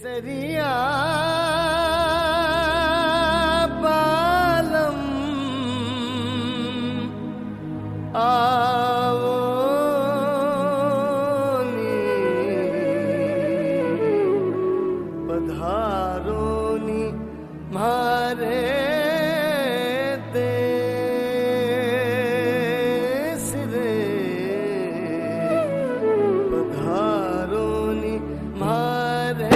केसरिया बालम आवो नी पधारो नी मारे देश रे पधारो नी मारे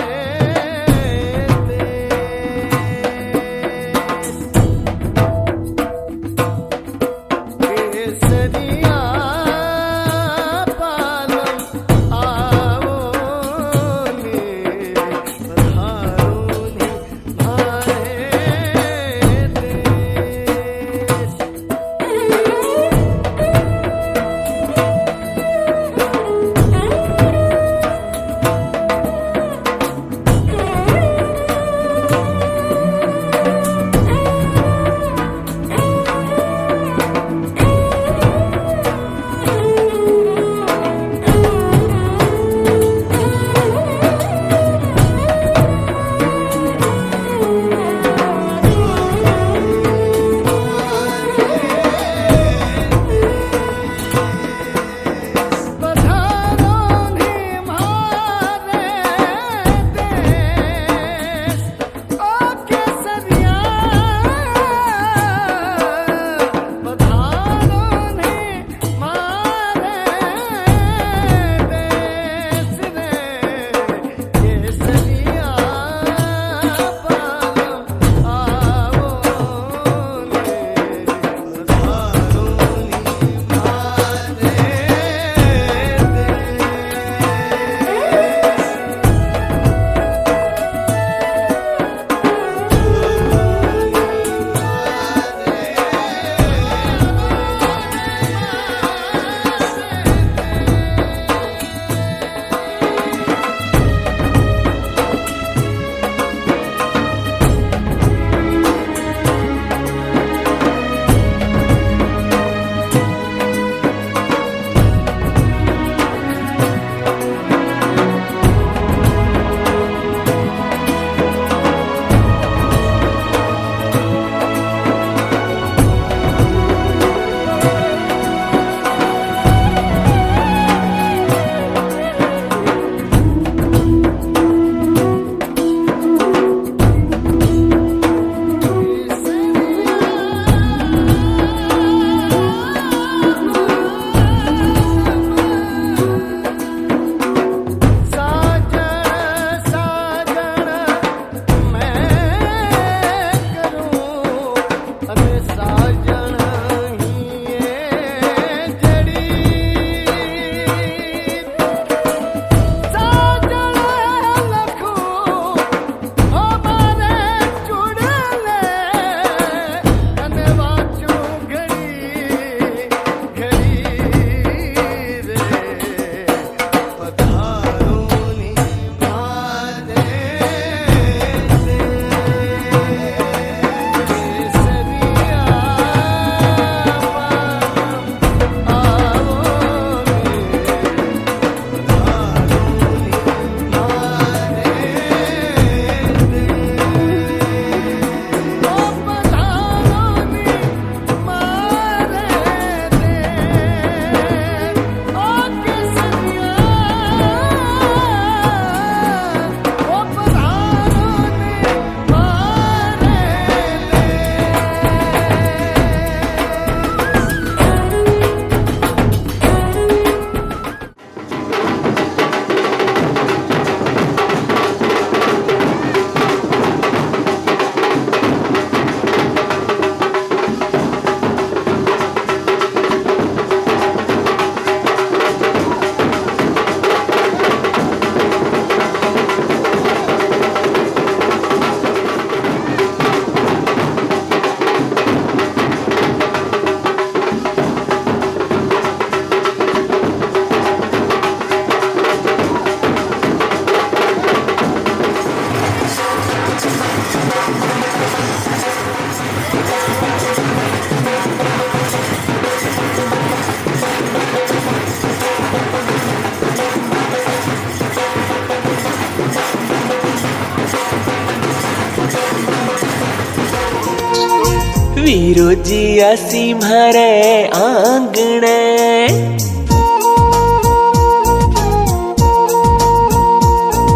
वीरो जी आसी म्हारे आंगणे,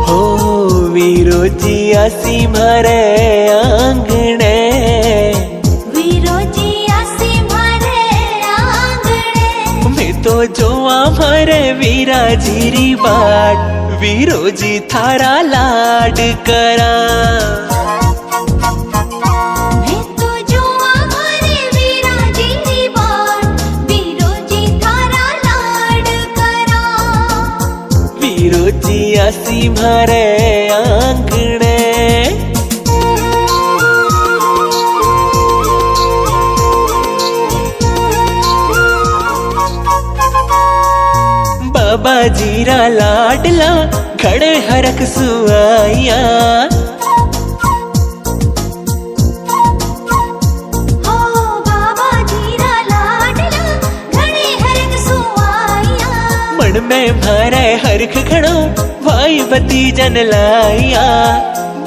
हो वीरो जी आसी म्हारे आंगणे, वीरो जी आसी म्हारे आंगणे। मैं तो जोवा म्हारे वीरा जीरी बाट, वीरो जी थारा लाड करा। वीरो जी आसी म्हारे आंगणे, बाबा जीरा लाडला खड़े हरक सुआया, हो बाबा जीरा लाडला खड़े हरक सुआया। मन में म्हारे हरख खड़ो भाई बती जन लाया,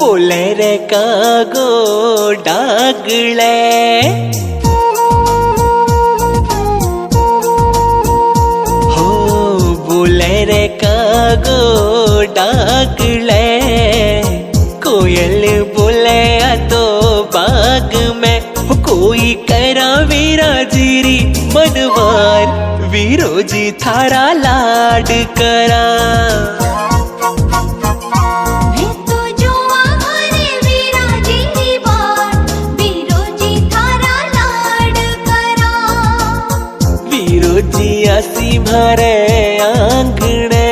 बोले रे कागो डागले, हो बोले रे कागो डागले, कोयल बोले आ तो बाग में, कोई करा वीरा जीरी मनवार, वीरो जी थारा लाड करा। मैं तो जोवा म्हारे वीरा जीरी बाट, वीरो जी थारा लाड करा। वीरो जी आसी म्हारे आंगणे,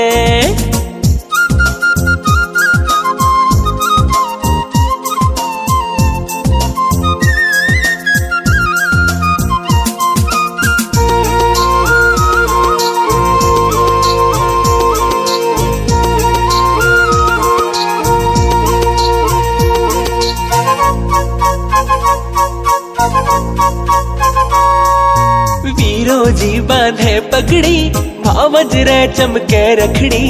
वीरो जी बांधे पगड़ी, भावज रे चमके रखड़ी,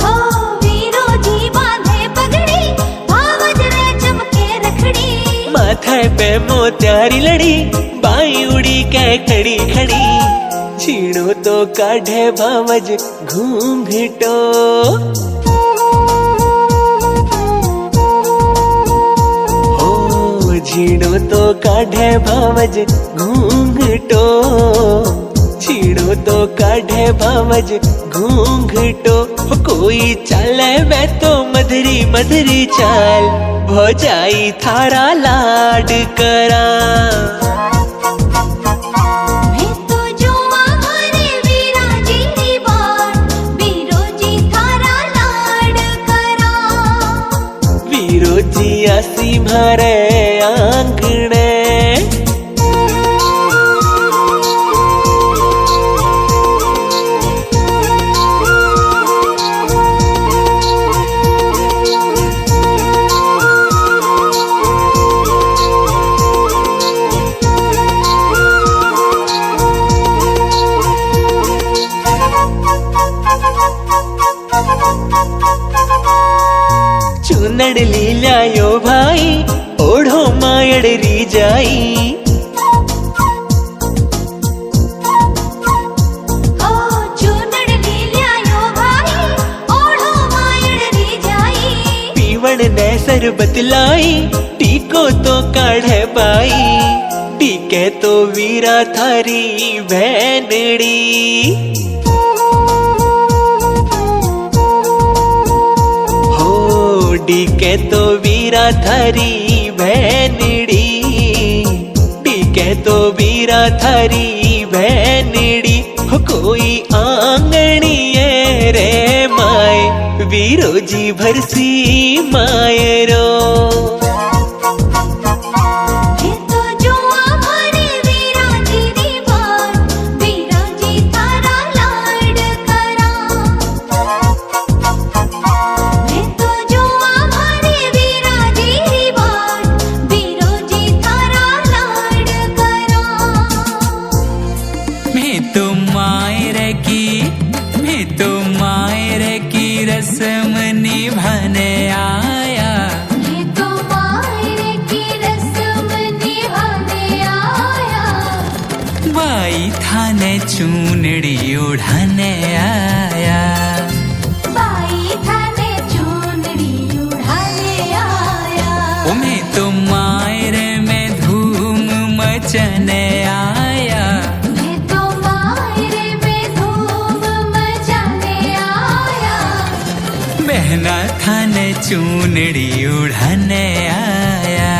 हो वीरो जी बांधे पगड़ी, भावज रे चमके रखड़ी। माथे पे मोत्यारी लड़ी, बाई उड़ी के खड़ी खड़ी, छीणो तो काढ़े भावज घूंघटो, छीणो तो काढ़े भावज घूंघटो, छीणो तो काढ़े भावज घूंघटो, कोई चले मैं तो मधुरी मधुरी चाल, भौजाई थारा लाड करा। मैं तो जोवा म्हारे वीरा जीरी बाट, वीरो जी थारा लाड करा। वीरो जी आसी म्हारे आंगणे, चुनड़ लीलायो भाई, ओढ़ो मायड़ री जाई, ओ चूनड़ लीलायो भाई, ओढ़ो मायड़ री जाई। पीवण ने सरबत लाई, टीको तो काढ़े बाई, टीके तो वीरा थारी भैनड़ी, डीके तो वीरा थारी भैनड़ी, डीके तो वीरा थारी भैनड़ी, कोई आंगणी रे माय, वीरो जी भरसी मायरो। मैं तो जोवा म्हारे वीरा जीरी बाट, वीरा जी थारा लाड करा। मैं तो जोवा म्हारे वीरा जीरी बाट, वीरो जी थारा लाड करा। मैं तो मायर की रस्म निभाने आया, मैं चूनड़ी उड़ाने आया। बाई थाने चूनड़ी उड़ाने आया। मैं तो मायरे में धूम मचने आया। मैं तो मायरे में धूम मचाने आया। बहना थाने चूनड़ी उड़ाने आया।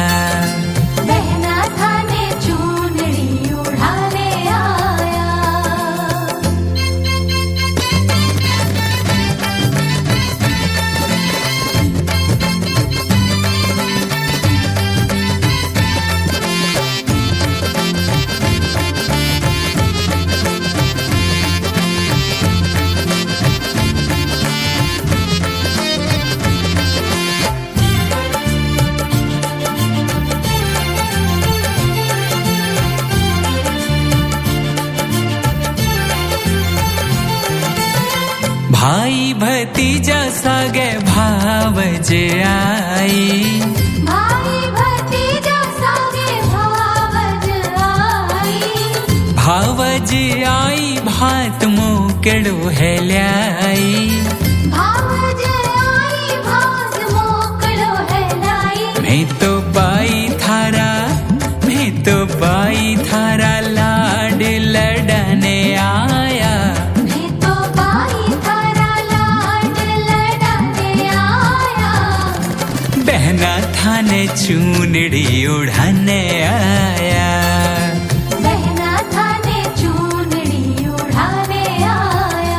बहना थाने चूनड़ी उड़ाने आया। भाई भतीजा सागे भावज आई। भाई भतीजा सागे भावज आई। भावज आई भात मोकड़ो है ल्याई। भावज आई भात मोकड़ो है लाई। मैं तो बाई थारा लाड लड़ने आया। मैं तो बाई थारा लाड लड़ाने आया। बहना थाने चूनड़ी उड़ाने आया। बहना थाने चूनड़ी उड़ाने आया।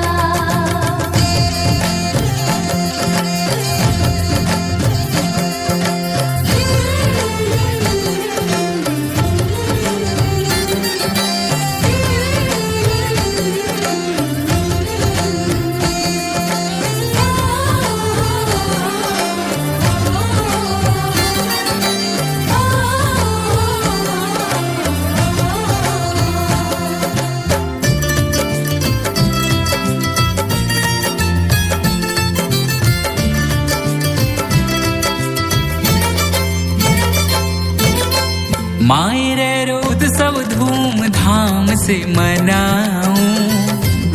मायरे रोद सब धूमधाम से मनाऊं।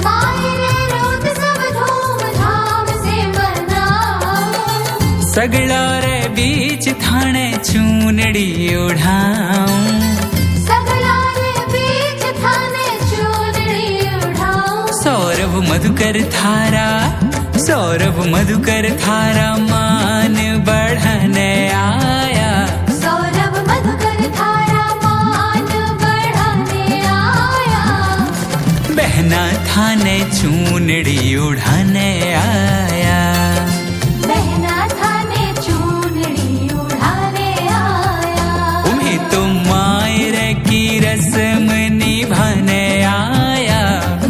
मायरे रोद सब धूमधाम से मनाऊं। सगड़ा रे बीच थाने चूनड़ी उड़ाऊं। सगड़ा रे बीच थाने चूनड़ी उड़ाऊं। सौरभ मधुकर थारा मान बढ़ने आया। सौरभ मधुकर थारा मान बढ़ाने आया। बहना थाने चूनड़ी उड़ाने आया। बहना थाने चूनड़ी उड़ाने आया। मैं तो मायरे की रस्म निभाने आया।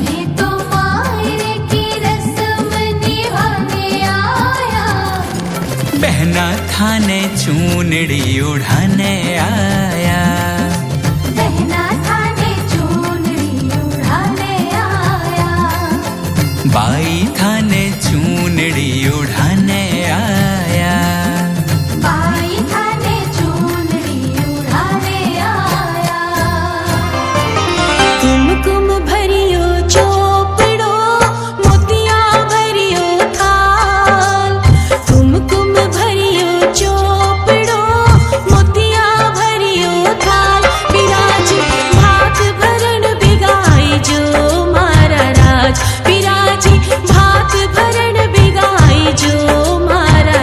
मैं तो मायरे की रस्म निभाने आया। बहना थाने चूनड़ी उड़ाने आया। बहना थाने चूनड़ी उड़ाने आया। बाई थाने चूनड़ी उड़ाने आया। बाई थाने चूनड़ी उड़ाने आया। कुमकुम भरियो चोपड़ो मोतिया भरियो थाल। कुमकुम भरियो चोपड़ो मोतिया भरियो थाल। विराज भात भरण बिगाई जो मारा राज। विराजी भात भरण बिगाई जो मारा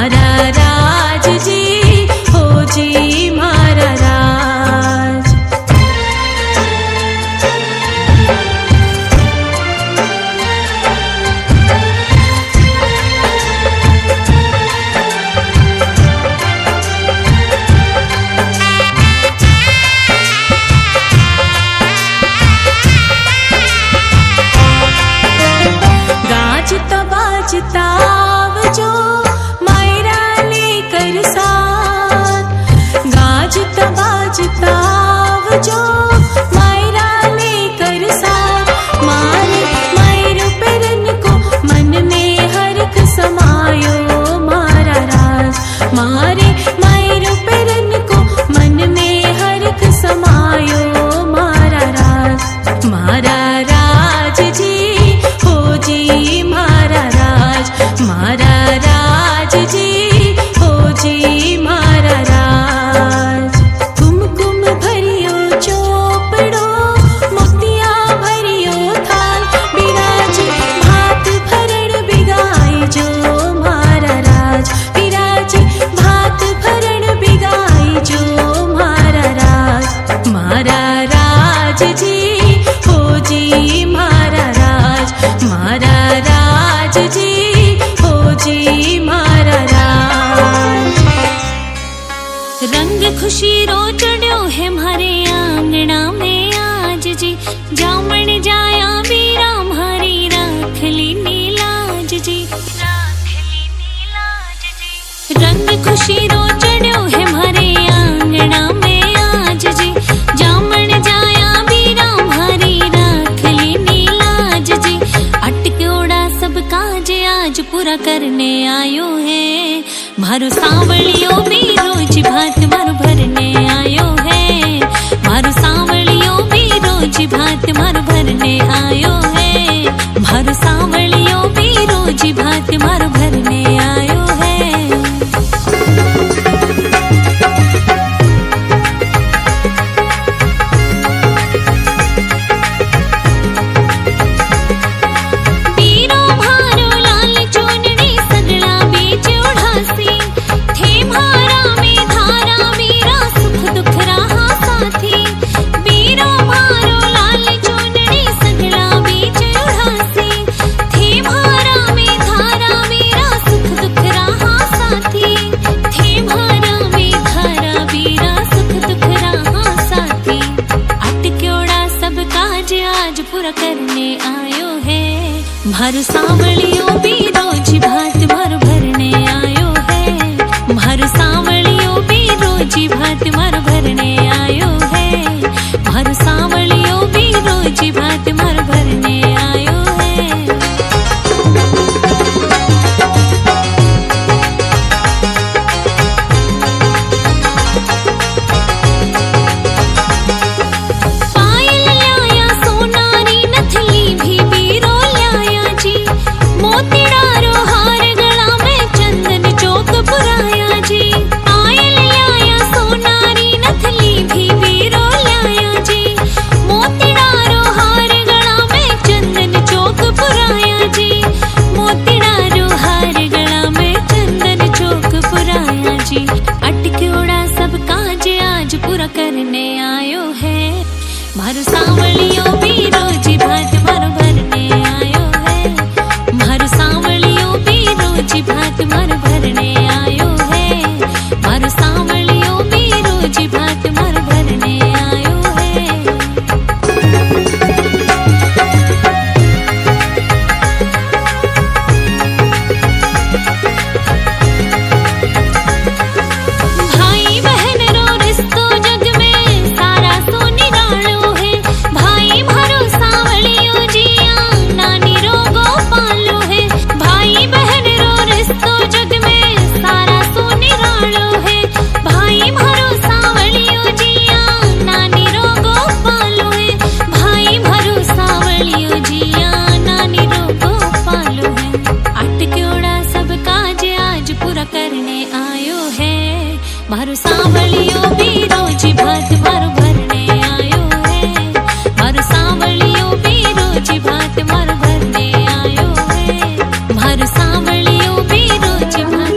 मारा राज जी हो जी मारा राज। गाजता बाजता आवजो मायरा लेकर साथ, गाजता बाजता आवजो मायरा लेकर साथ। मारे मायर परन को मन में हर्ख समायो मारा राज, मारे मायर परन को मन में हर्ख समायो मारा राज। मारा राज जी हो जी मारा राज, मारा राज जी हो जी मारा राज। कुमकुम भरियो चोपड़ो मोतिया भरियो थाल, बिराज भात भरण बिगाई जो मारा राज, बिराज भात भरण बिगाई जो मारा राज। मारा राज जी हो जी मारा राज, मारा राज जी हो जी मारा राज। रंग खुशी रो चढ़ो है म्हारे आंगना में आज जी, जामण जाया बीरा म्हारी राख ली नीलाज जी, राख ली नीलाज जी। रंग खुशी रो चढ़ो है म्हारे आंगना में आज जी, जामण जाया बीरा म्हारी राख ली नीलाज जी। अटक्योड़ा सब काज आज पूरा करने आयो है, मारो सांवलियो भी रोज भात मारो भरने आयो है, मारो सांवलियो भी रोज भात मारो भरने आयो है, मारो सांवलियो भी रोज भात मारो भरने आयो है। पीरो भारो लाल चोनड़ी सगला बीच उड़ासी, थे म्हारा में धारा मेरा सुख दुख रहा साथी। पीरो भारो लाल चोनड़ी सगला बीच उड़ासी, थे म्हारा में धारा मेरा सुख दुख रहा साथी, थे म्हारा में धारा मेरा सुख दुख रहा साथी। अटक्योड़ा सब काज आज पूरा करने आयो है, मारो सांवलियो भी रोज भात मारो भरने आयो है, मारो सांवलियो भी रोज भात मारो भरने आयो है, मारो सांवलियो भी रोज भात मारो भरने आयो है। पायल लाया सोनारी नथली भी बीरो लाया जी, मोतीड़ा रो हार गला में चंदन चौक पुराया जी। पायल लाया सोनारी नथली भी बीरो लाया जी, मोतीड़ा रो हार गला में चंदन चौक पुराया जी, मोतीड़ा रो हार गला में चंदन चौक पुराया जी। अटक्योड़ा सब काज आज पूरा करने आयो है, मारो सांवलियो भी रोज भात मारो भरने आयो है, मारो सांवलियो भी रोज भात मारो भरने आयो है, मारो सांवलियो भी रोज भात मारो भरने आयो है। भाई बहन रो रिश्तो जग में सारा सो निरालो है, भाई मारो सांवलियो जिया नानी रो गोपालो है। भाई बहन रो रिश्तो जग में सारा सो निरालो है, भाई मारो सांवलियो जिया नानी रो गोपालो है, भाई मारो सांवलियो जिया नानी रो गोपालो है। अटक्योड़ा सब काज आज पूरा करने आयो है, मारो सांवलियो भी रोज भात मारो भरने आयो है, मारो सांवलियो भी रोज भात मारो भरने आयो है, मारो सांवलियो भी रोज भात।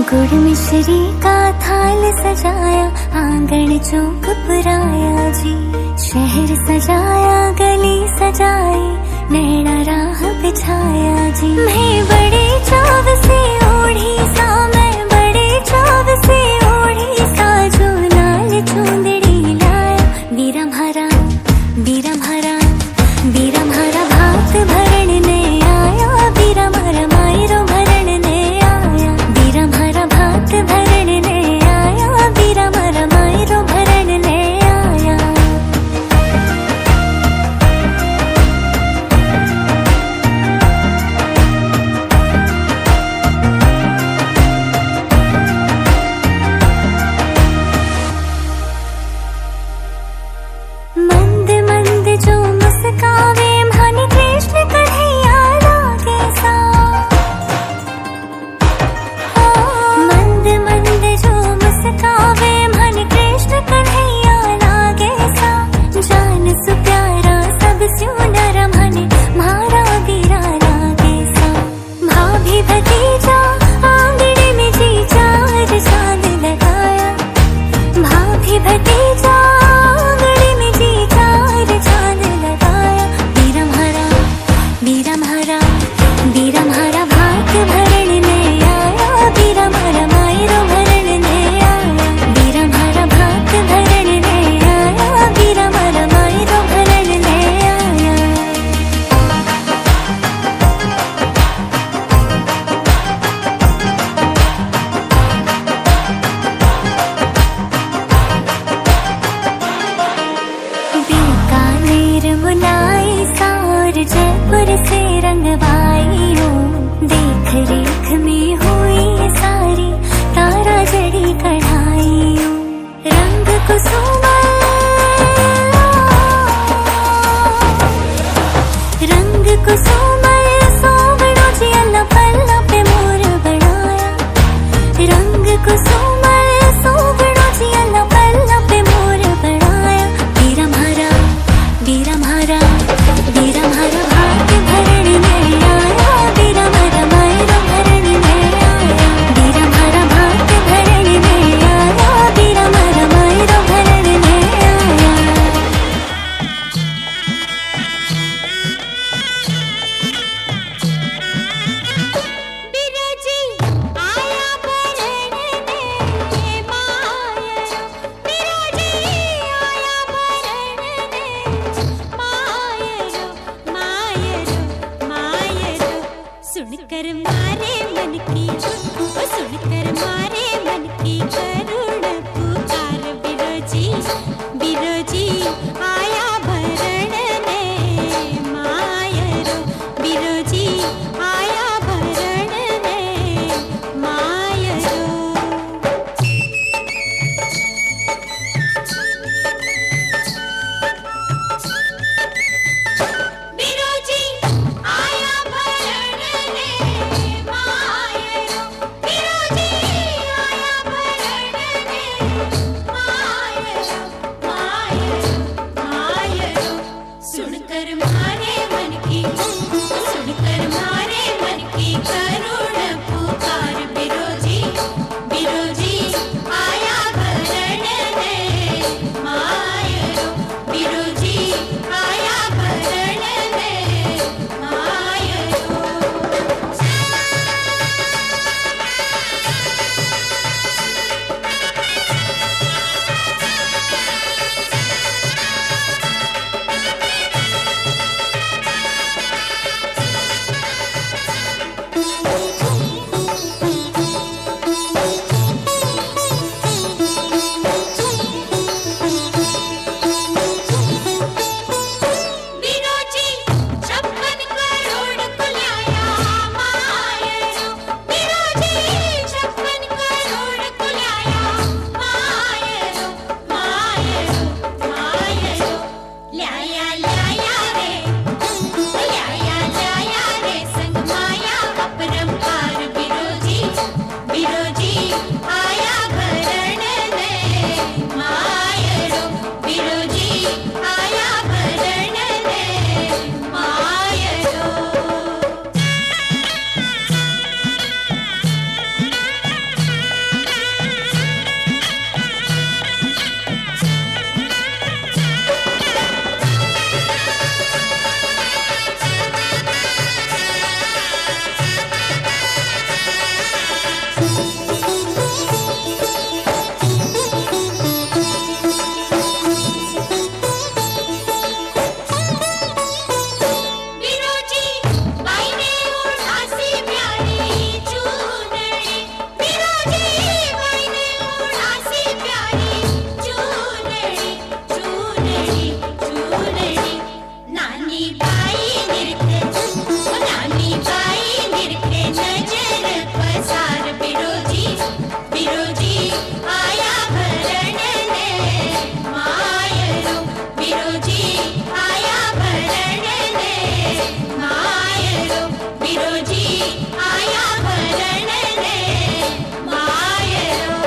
गुड़ मिश्री का थाल सजाया, आंगन चौक पुराया जी। शहर सजाया, गली सजाई, नैना राह बिछाया जी। मैं बड़े चाव से ओढ़ी सा, मैं बड़े चाव से ओढ़ी सा, जो लाल चुंदड़ी लाया। बीरा म्हारा, बीरा म्हारा, बीरा म्हारा भात भरण ने आया। बीरा म्हारा मायरो भरण ने आया। बीरा म्हारा भात भरण ने आया। बीरा म्हारा मायरो भरण ने आया। मंद मंद जो मुस्कावे, भानी कृष्ण कन्हैया लागे सा। मंद मंद जो मुस्कावे, भानी कृष्ण कन्हैया लागे सा। जान सु प्यारा सब स्यों नर, भानी म्हारा बीरा लागे सा। भाभी भतीजा आंगणे में जी चार चांद लगाया। भाभी भतीजा आंगणे में जी चार चांद लगाया। बीरा म्हारा, बीरा म्हारा, बीरा म्हारा भात भरण ने आया। बीरा म्हारा मायरो भरण ने आया। बीरा म्हारा भात भरण ने आया। बीरा म्हारा मायरो भरण ने आया। बीकानेर बुलाई सार, जयपुर से रंगवाई हूँ। देख रेख में हुई सारी, तारा जड़ी कढ़ाई हूँ। रंग कुसुमा, रंग कुसुमल सोवड़ो जी, अल्लाह पल्ला पे मोर बनाया। रंग कुसुमल सोवड़ो जी, अल्लाह पल्ला पे मोर बनाया। बीरा म्हारा, बीरा म्हारा, बीरा म्हारा भात भरण ने आया। बीरा म्हारा मायरो भरण ने आया। बीरा म्हारा भात भरण ने आया। बीरा म्हारा मायरो भरण ने आया। बिरोजी आया भरण ने मायरो। बिरोजी आया भरण ने मायरो। मायरो, मायरो, सुनकर मारे मन की, ओ सुनकर मारे मन की करुण पुकार। बिरोजी, बिरोजी आया भरण ने मायरो। बिरोजी आया भरण ने मायरो। बिरोजी आया भरण ने मायरो। बिरोजी आया भरण ने मायरो। मायरो, मायरो, सुनकर मारे मन की, सुनकर मारे मन की करुण पुकार। बिरोजी, बिरोजी आया भरण ने मायरो। बिरोजी आया भरण ने मायरो। बाई नृत्य नानी बाई नृत्य नजर पसार बिरोजी बिरोजी आया भरण ने मायरो बिरोजी आया भरण ने मायरो बिरोजी आया भरण ने मायरो।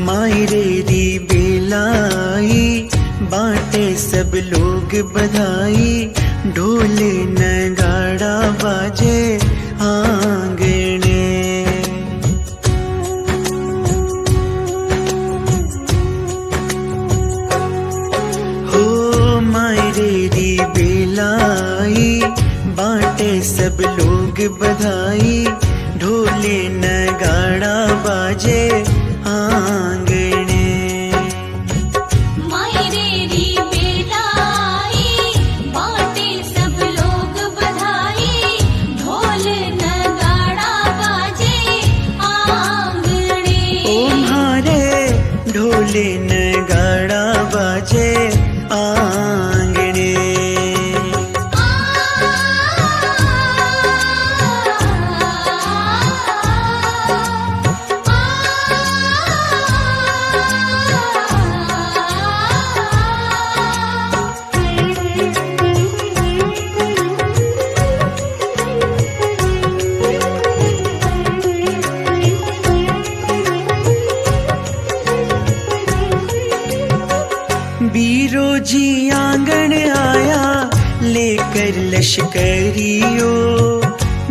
मायरे री बेलाई बाटे सब लोग बधाई ढोल नगाड़ा बाजे आंगने। हो मायरे री बेलाई बाटे सब लोग बधाई ढोल नगाड़ा बाजे आंगने। मायरे री बेलाई बाटे सब लोग बधाई ढोल नगाड़ा बाजे आंगने। ओ म्हारे ढोल नगाड़ा बाजे आंगने। बीरोजी आंगन आया लेकर लश्करियो।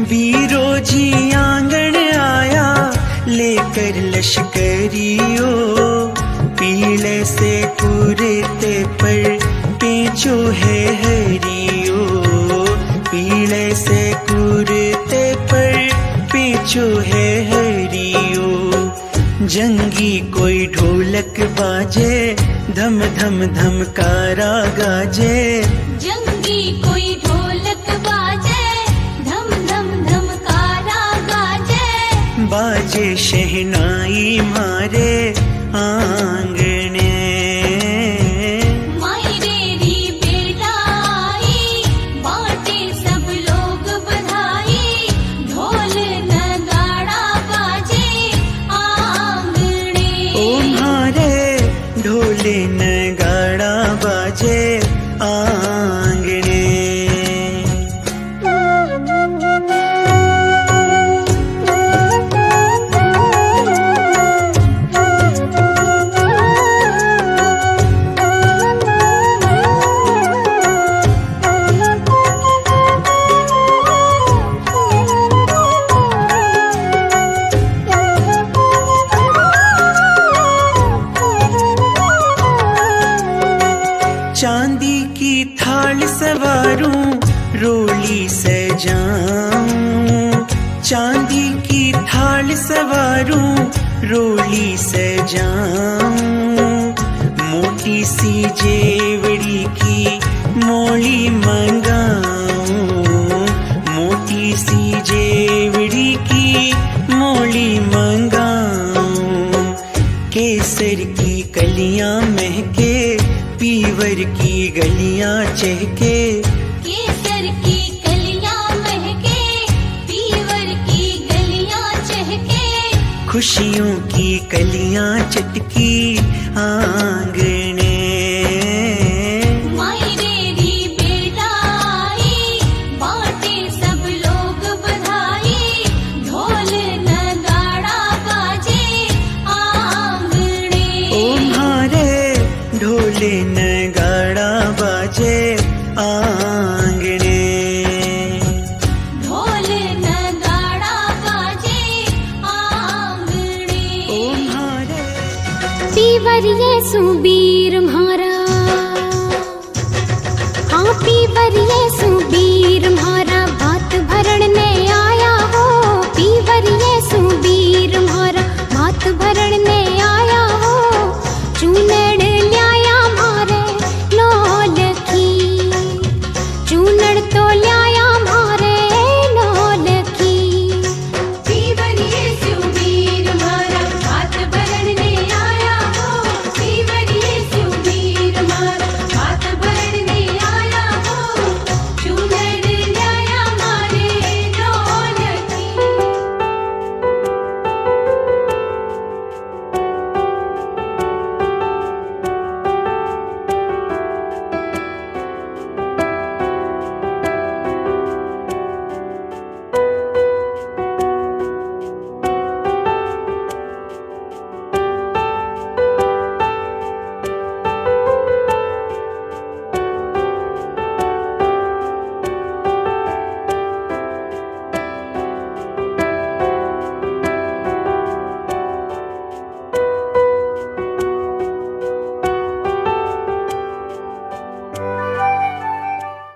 बीरोजी आंगन आया लेकर लश्करियो। पीले से कुर्ते पर पेंचो है हरियो। पीले से कुर्ते पर पेंचो है हरियो। जंगी कोई ढोलक बाजे धम धम धमकारा गाजे। जंगी कोई ढोलक बाजे धम धम धमकारा गाजे। बाजे शहनाई मारे आंगने। मायरे री बेलाई बाटे सब लोग बधाई ढोल नगाड़ा बाजे आंगने। ओ म्हारे ढोल नगाड़ा बाजे आंगने। चांदी की थाल सवारूं रोली सजाऊं। चांदी की थाल सवारूं रोली सजाऊं। मोटी सी जेवड़ी की मोली मंगाऊं। मोटी सी जेवड़ी की मोली मंगाऊं। केसर की कलियां महके पीवर की गलियां चहके। केसर की कलियां महके पीवर की गलियां चहके। खुशियों की कलियां चटकी आंगने। मायरे री बेलाई बाटे सब लोग बधाई ढोल नगाड़ा बाजे आंगने। ओ म्हारे ढोल नगाड़ा बाजे आंगने। ढोल नगाड़ा बाजे आंगने। ओ म्हारे पीवर ये सुबीर